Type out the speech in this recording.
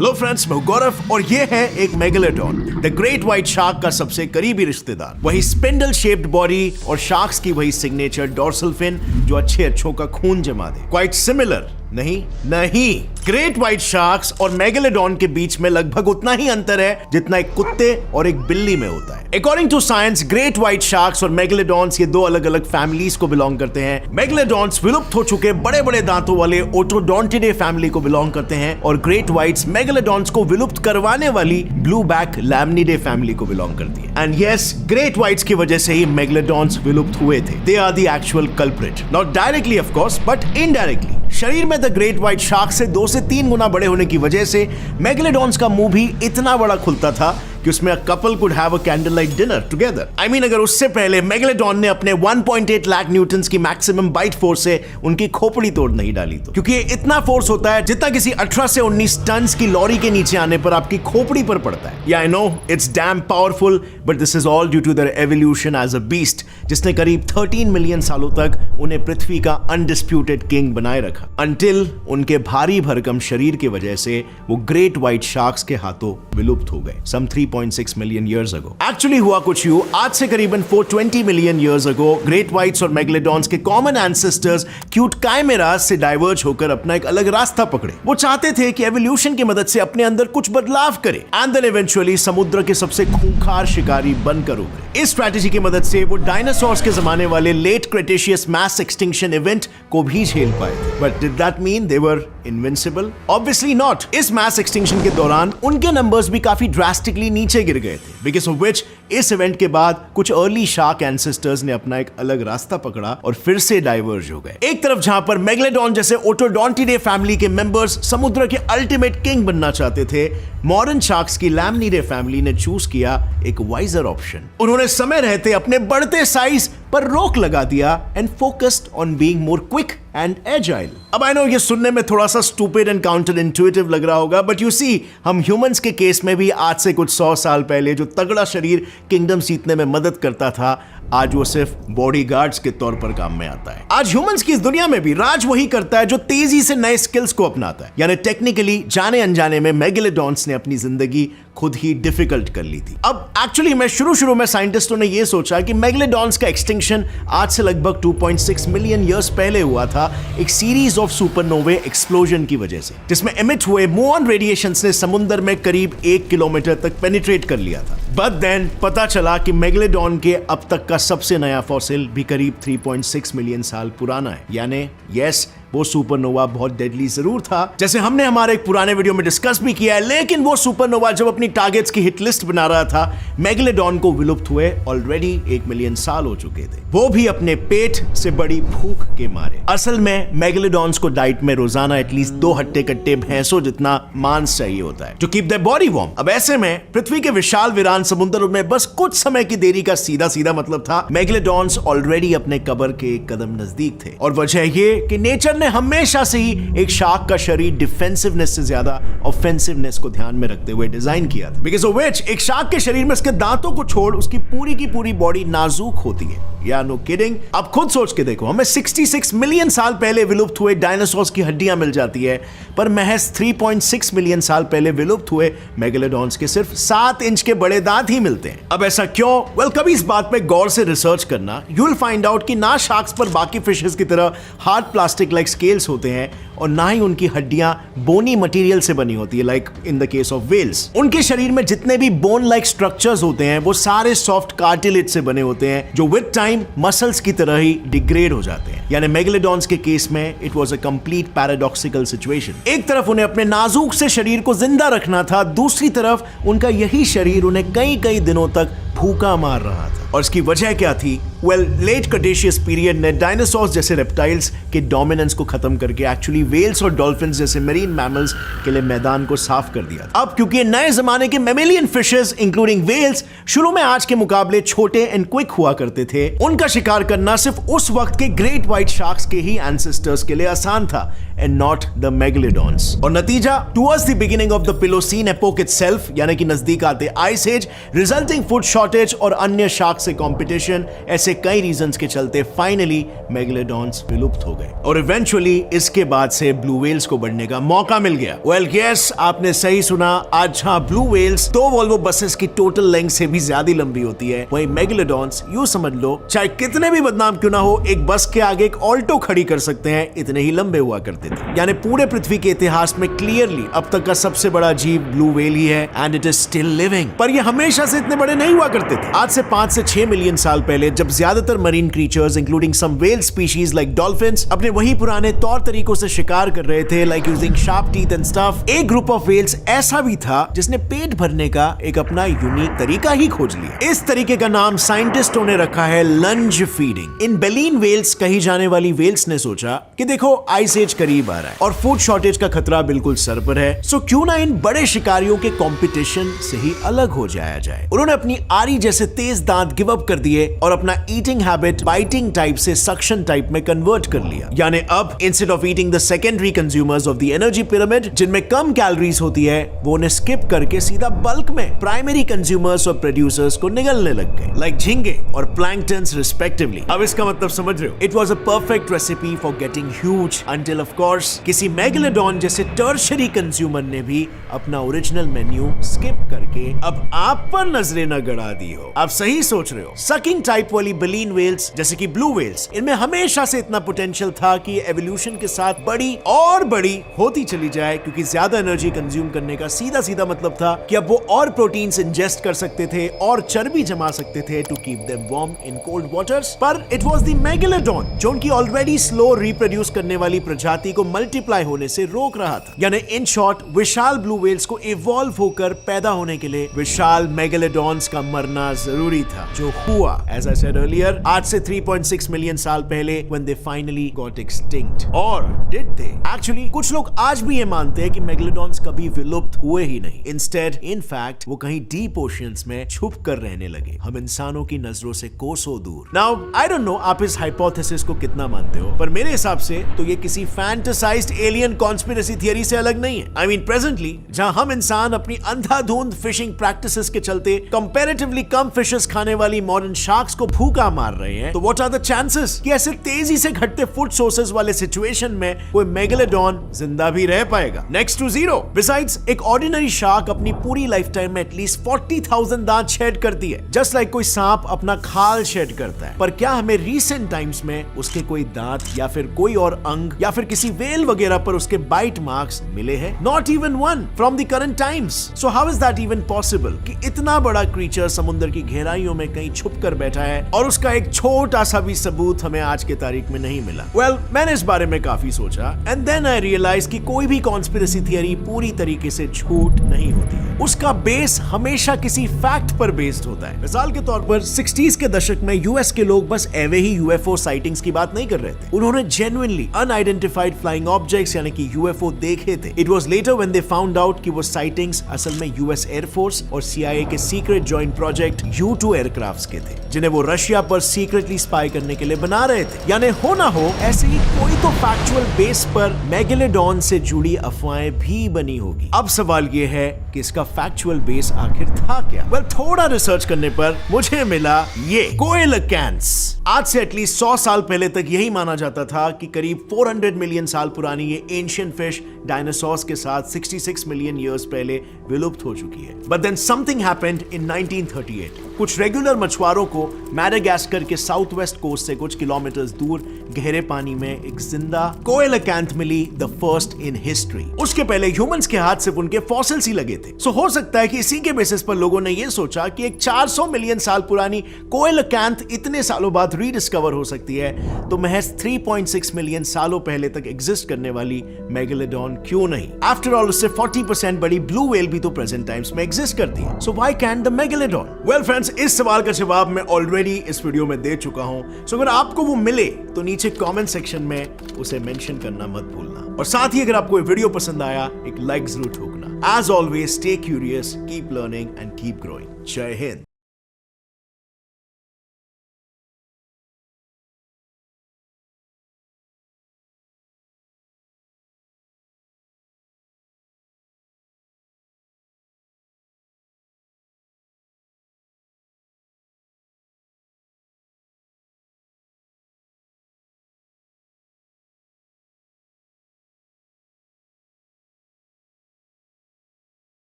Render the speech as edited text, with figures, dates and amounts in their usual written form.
Hello friends, मैं गौरव और ये है एक megalodon, the great white shark का सबसे करीबी रिश्तेदार। वही स्पिंडल शेप्ड बॉडी और शार्क्स की वही सिग्नेचर डोर्सल फिन जो अच्छों का खून जमा दे। क्वाइट सिमिलर नहीं, ग्रेट व्हाइट शार्क्स और मेगालोडॉन के बीच में लगभग उतना ही अंतर है जितना एक कुत्ते और एक बिल्ली में होता है। According to science, great white sharks और मेगालोडॉन्स ये दो अलग अलग फैमिलीज को बिलोंग करते हैं। मेगालोडॉन्स विलुप्त हो चुके बड़े बड़े दांतों वाले ओटोडोंटिडे फैमिली को बिलोंग करते हैं और ग्रेट व्हाइट्स मेगालोडॉन्स को विलुप्त करवाने वाली ब्लू बैक लैमनिडे फैमिली को बिलोंग करती है। एंड यस, ग्रेट व्हाइट्स की वजह से ही मेगालोडॉन्स विलुप्त हुए थे। They are the actual culprit, not directly of course but indirectly. शरीर में द ग्रेट व्हाइट शार्क से 2 से 3 गुना बड़े होने की वजह से मेगालोडॉन्स का मुंह भी इतना बड़ा खुलता था कि उसमें couple could have a candle light dinner together. I mean, अगर उससे पहले मेगालोडॉन ने अपने 1.8 लाख न्यूटन्स की मैक्सिमम बाइट फोर्स से उनकी खोपड़ी तोड़ नहीं डाली तो, क्योंकि ये इतना फोर्स होता है जितना किसी 18 से 19 टन की लॉरी के नीचे आने पर आपकी खोपड़ी पर पड़ता है। या I know it's damn powerful, but this is all due to their evolution as a beast, जिसने करीब 13 मिलियन सालों तक उन्हें पृथ्वी का अनडिस्प्यूटेड किंग बनाए रखा, अंटिल उनके भारी भरकम शरीर की वजह से वो ग्रेट व्हाइट शार्क्स के हाथों विलुप्त हो गए सम 3.6 मिलियन years ago। एक्चुअली हुआ कुछ यूं, आज से करीबन 420 million years ago great whites और मेगालोडॉन्स के कॉमन एंसेस्टर्स क्यूट काइमेरास से डाइवर्ज होकर अपना एक अलग रास्ता पकड़े। वो चाहते थे कि एवोल्यूशन की मदद से अपने अंदर कुछ बदलाव करे एंड देन इवेंचुअली समुद्र के सबसे खूंखार शिकारी बनकर उभरे। इस स्ट्रेटेजी की मदद से वो डायनासोर्स के जमाने वाले late Cretaceous mass extinction event को भी झेल पाए थे। But did that mean they were invincible? Obviously not. इस मैस एक्सटिंक्शन के दौरान उनके नंबर्स भी काफी ड्रास्टिकली नीचे गिर गए थे, बिकॉज ऑफ विच इस इवेंट के बाद कुछ अर्ली शार्क एंसेस्टर्स ने अपना एक अलग रास्ता पकड़ा और फिर से डाइवर्ज हो गए। एक तरफ जहां पर मेगालोडॉन जैसे ओटोडोंटिडे फैमिली के मेंबर्स समुद्र के अल्टीमेट किंग बनना चाहते थे, मॉडर्न शार्क्स की लैमनिडे फैमिली ने चूज किया एक वाइजर ऑप्शन। उन्होंने समय रहते अपने बढ़ते साइज पर रोक लगा दिया and focused on being more quick and agile. अब आई नो ये सुनने में थोड़ा सा स्टूपिड एंड काउंटर इंट्यूटिव लग रहा होगा, बट यू सी, हम ह्यूमंस के केस में भी आज से कुछ 100 साल पहले जो तगड़ा शरीर किंगडम जीतने में मदद करता था, आज वो सिर्फ बॉडीगार्ड्स के तौर पर काम में आता है। आज ह्यूमंस की इस दुनिया में भी राज वही करता है जो तेजी से नए स्किल्स को अपनाता है। यानी टेक्निकली जाने अनजाने में मेगालोडॉन्स ने अपनी जिंदगी खुद ही डिफिकल्ट कर ली थी। अब एक्चुअली में शुरू में साइंटिस्टों ने यह सोचा कि मेगालोडॉन्स का एक्सटिंक्शन आज से लगभग 2.6 मिलियन ईयर्स पहले हुआ था एक सीरीज ऑफ सुपरनोवे एक्सप्लोजन की वजह से, जिसमें एमिट हुए मुऑन रेडिएशंस ने समुद्र में करीब 1 किलोमीटर तक पेनिट्रेट कर लिया था। बट देन पता चला कि मेगालोडॉन के अब तक का सबसे नया फॉसिल भी करीब 3.6 मिलियन साल पुराना है। यानी यस, वो सुपरनोवा बहुत डेडली जरूर था, जैसे हमने हमारे एक पुराने वीडियो में डिस्कस भी किया है, लेकिन वो सुपरनोवा जब अपनी टारगेट्स की हिट लिस्ट बना रहा था, मेगालोडॉन को विलुप्त हुए ऑलरेडी 1 मिलियन साल हो चुके थे, वो भी अपने पेट से बड़ी भूख के मारे। असल में मेगालोडॉन्स को डाइट में रोजाना एटलीस्ट 2 हट्टे कट्टे भैंसों जितना मांस चाहिए होता है to keep their body warm. अब ऐसे में पृथ्वी के विशाल वीरान समुद्र में बस कुछ समय की देरी का सीधा मतलब था, मेगालोडॉन्स ऑलरेडी अपने कब्र के एक कदम नजदीक थे। और वजह ये कि नेचर ने हमेशा से ही एक शार्क का शरीर डिफेंसिवनेस से ज्यादा ऑफेंसिवनेस को ध्यान में रखते हुए डिजाइन किया था। बिकॉज़ ऑफ व्हिच एक शार्क के शरीर में उसके दांतों को छोड़ उसकी पूरी की पूरी बॉडी नाजुक होती है। या नो किडिंग। अब खुद सोच के देखो, हमें 66 मिलियन साल पहले विलुप्त हुए डायनासोर्स की हड्डियां मिल जाती है, पर महज 3.6 मिलियन साल पहले विलुप्त हुए मेगालोडॉन्स के सिर्फ 7 इंच के बड़े दांत ही मिलते हैं। अब ऐसा क्यों? वेल, कभी इस बात पे गौर से रिसर्च करना, यू विल फाइंड आउट कि ना शार्क्स पर बाकी फिशेस की तरह हार्ड प्लास्टिक लाइक स्केल्स होते हैं और ना ही उनकी हड्डियां बोनी मटेरियल से बनी होती है like in the case of whales. उनके शरीर में जितने भी बोन लाइक स्ट्रक्चर्स होते हैं वो सारे सॉफ्ट कार्टिलेज से बने होते हैं जो विद टाइम मसल्स की तरह ही डिग्रेड हो जाते हैं। यानी मेगालोडॉन्स के केस में it was a complete paradoxical situation. एक तरफ उन्हें अपने नाजुक से शरीर को जिंदा रखना था, दूसरी तरफ उनका यही शरीर उन्हें कई दिनों तक भूखा मार रहा था। और इसकी वजह क्या थी? वेल, लेट क्रेटेशियस पीरियड ने डायनासोर्स जैसे रेप्टाइल्स के डोमिनेंस को खत्म करके एक्चुअली व्हेल्स और डॉल्फिन्स जैसे मरीन मैमल्स के लिए मैदान को साफ कर दिया। अब क्योंकि नए जमाने के मैमेलियन फिशेस इंक्लूडिंग व्हेल्स शुरू में आज के मुकाबले छोटे एंड क्विक हुआ करते थे, उनका शिकार करना सिर्फ उस वक्त के ग्रेट व्हाइट शार्क्स के ही एंसेस्टर्स के लिए आसान था। and not the megalodons. और नतीजा, towards the beginning of the Pliocene epoch itself, यानी कि नजदीक आते ice age, resulting food shortage और अन्य शार्क से कंपटीशन, ऐसे कई रीजंस के चलते फाइनली मेगलोडॉन्स विलुप्त हो गए और इवेंचुअली इसके बाद से ब्लू व्हेल्स को बढ़ने का मौका मिल गया। वेल यस, आपने सही सुना। आज जहां ब्लू व्हेल्स 2 वोल्वो बसेस की टोटल लेंथ से भी ज्यादा लंबी होती है, वहीं मेगलोडॉन्स यूं समझ लो चाहे कितने भी बदनाम क्यों ना हो, एक बस के आगे एक ऑल्टो खड़ी कर सकते हैं, इतने ही लंबे हुआ करते थे। यानी पूरे पृथ्वी के इतिहास में क्लियरली अब तक का सबसे बड़ा जीव ब्लू व्हेल ही है and it is still living. पर ये हमेशा से इतने बड़े नहीं हुआ करते थे। आज से 5 से 6 मिलियन साल पहले जब ज्यादातर marine creatures including some whale species like dolphins अपने वही पुराने तौर तरीकों से शिकार कर रहे थे, like using sharp teeth and stuff, एक ग्रुप ऑफ व्हेल्स ऐसा भी था जिसने पेट भरने का एक अपना यूनिक तरीका ही खोज लिया। इस तरीके का नाम साइंटिस्टों ने रखा है लंज फीडिंग। इन बेलीन व्हेल्स कही जाने वाली व्हेल्स ने सोचा कि देखो आइस एज करीब आ रहा है और फूड शॉर्टेज का खतरा बिल्कुल सर पर है, सो क्यों ना इन बड़े शिकारियों के कंपटीशन से ही अलग हो जाया जाए। उन्होंने अपनी आरी जैसे तेज दांत गिव अप कर दिए और अपना ईटिंग हैबिट बाइटिंग टाइप से सक्शन टाइप में कन्वर्ट कर लिया। यानी अब instead of eating the secondary consumers of the energy pyramid जिनमें कम कैलोरीज होती है, वो उन्हें स्किप करके सीधा बल्क में प्राइमरी कंज्यूमर्स और प्रोड्यूसर्स को निगलने लग गए, लाइक झींगे और प्लैंक्टन्स रिस्पेक्टिवली। अब इसका मतलब समझ रहे हो? It was a perfect recipe for getting huge until of course किसी मेगलोडॉन जैसे टर्शरी कंज्यूमर ने भी अपना ओरिजिनल मेन्यू स्किप करके अब आप पर नजरें न गड़ा दी हो। आप सही सोच रहे हो। सकिंग टाइप वाली बेलीन व्हेल्स जैसे कि ब्लू व्हेल्स, इनमें हमेशा से इतना पोटेंशियल था कि एवोल्यूशन के साथ बड़ी और बड़ी होती चली जाए, क्योंकि ज्यादा एनर्जी कंज्यूम करने का सीधा सीधा मतलब था कि अब वो और प्रोटीन्स इंजेस्ट कर सकते थे और चर्बी जमा सकते थे to keep them warm in cold waters. पर इट वाज द मेगलोडॉन जो उनकी ऑलरेडी स्लो रिप्रोड्यूस करने वाली प्रजाति को मल्टीप्लाई होने से रोक रहा था। यानी in short, Vishal blue whales को इवॉल्व होकर पैदा होने के लिए विशाल मेगलोडॉन्स का मरना जरूरी था, जो हुआ एज आई सेड अर्लियर आज से 3.6 मिलियन साल पहले when they finally got extinct। और did they? Actually, कुछ लोग आज भी ये मानते हैं कि मेगलोडॉन्स कभी विलुप्त हुए ही नहीं। Instead, in fact, वो कहीं डीप ओशियंस में छुप कर रहने लगे, हम इंसानों की नजरों से कोसों दूर। Now, I don't know आप इस हाइपोथेसिस को कितना मानते हो, पर मेरे हिसाब से तो ये किसी फैंटासाइज्ड एलियन कॉन्स्पिरेसी थियरी से अलग नहीं है। I mean, presently, जहां हम इंसान अपनी अंधाधुंध फिशिंग प्रैक्टिसेस के चलते कंपैरेटिवली कम फिशेस खाने वाली मॉडर्न शार्क्स को भूखा मार रहे हैं, तो व्हाट आर द चांसेस कि ऐसे तेजी से घटते फूड सोर्सेज वाले सिचुएशन में कोई मेगलोडॉन जिंदा भी रह पाएगा? Next to zero. बिसाइड्स, एक ऑर्डिनरी शार्क अपनी पूरी लाइफ टाइम में एटलीस्ट 40,000 दांत शेड करती है, जस्ट लाइक कोई सांप अपना खाल शेड करता है। पर क्या हमें रीसेंट टाइम्स में उसके कोई दांत या फिर कोई और अंग या फिर किसी वेल वगैरह पर उसके बाइट मार्क्स मिले हैं? Not even one from the current times. So how is that even possible कि इतना बड़ा क्रीचर समुद्र की गहराइयों में कहीं छुप कर बैठा है और उसका एक छोटा सा भी सबूत हमें आज के तारीख में नहीं मिला? वेल, मैंने इस बारे में काफी सोचा एंड देन आई रियलाइज कि कोई भी कॉन्स्पिरेसी थियरी पूरी तरीके से झूठ नहीं होती है। उसका बेस हमेशा किसी फैक्ट पर बेस्ड होता है। मिसाल के तौर पर 60s के दशक में यूएस के लोग बस एवे ही यूएफओ साइटिंग्स की बात नहीं कर रहे थे, उन्होंने जेन्युइनली अनआइडेंटिफाइड फ्लाइंग ऑब्जेक्ट्स यानी कि यूएफओ देखे थे। It was later when they found out कि वो साइटिंग्स असल में यूएस एयरफोर्स और सीआईए के secret joint project U-2 aircrafts के थे, जिन्हें वो रशिया पर सीक्रेटली स्पाई करने के लिए बना रहे थे। यानी हो ना हो ऐसे ही कोई तो फैक्चुअल बेस पर मेगलोडॉन से जुड़ी अफवाहें भी बनी होगी। अब सवाल ये है कि इसका फैक्चुअल बेस आखिर था क्या? वेल, थोड़ा रिसर्च करने पर मुझे मिला ये कोएलेकैंथ्स। आज से एटलीस्ट 100 साल पहले तक यही माना जाता था कि करीब 400 मिलियन साल पुरानी ये एंशिएंट फिश डायनासोर्स के साथ 66 मिलियन ईयर्स पहले विलुप्त हो चुकी है। But then something happened in 1938। कुछ रेगुलर मछुआरों को मैडागास्कर के साउथ वेस्ट कोस्ट से कुछ किलोमीटर्स दूर गहरे पानी में एक जिंदा कोएलेकैंथ मिली, द फर्स्ट इन हिस्ट्री। उसके पहले ह्यूमंस के हाथ सिर्फ उनके फॉसिल्स ही लगे थे। सो हो सकता है कि इसी के बेसिस पर लोगों ने यह सोचा कि एक 400 मिलियन साल पुरानी कोएलेकैंथ इतने सालों बाद रीडिस्कवर हो सकती है, तो महज 3.6 मिलियन सालों पहले तक एग्जिस्ट करने वाली मेगलोडॉन क्यों नहीं? आफ्टर ऑल, उससे 40% बड़ी ब्लू व्हेल भी तो प्रेजेंट टाइम्स में एग्जिस्ट करती है। So why can't the megalodon? Well friends, इस सवाल का जवाब मैं ऑलरेडी इस वीडियो में दे चुका हूं। सो अगर आपको वो मिले तो नीचे कमेंट सेक्शन में उसे मेंशन करना मत भूलना। और साथ ही अगर आपको ये वीडियो पसंद आया, एक लाइक जरूर ठोकना। As always, stay curious, keep learning and keep growing. Jai Hind.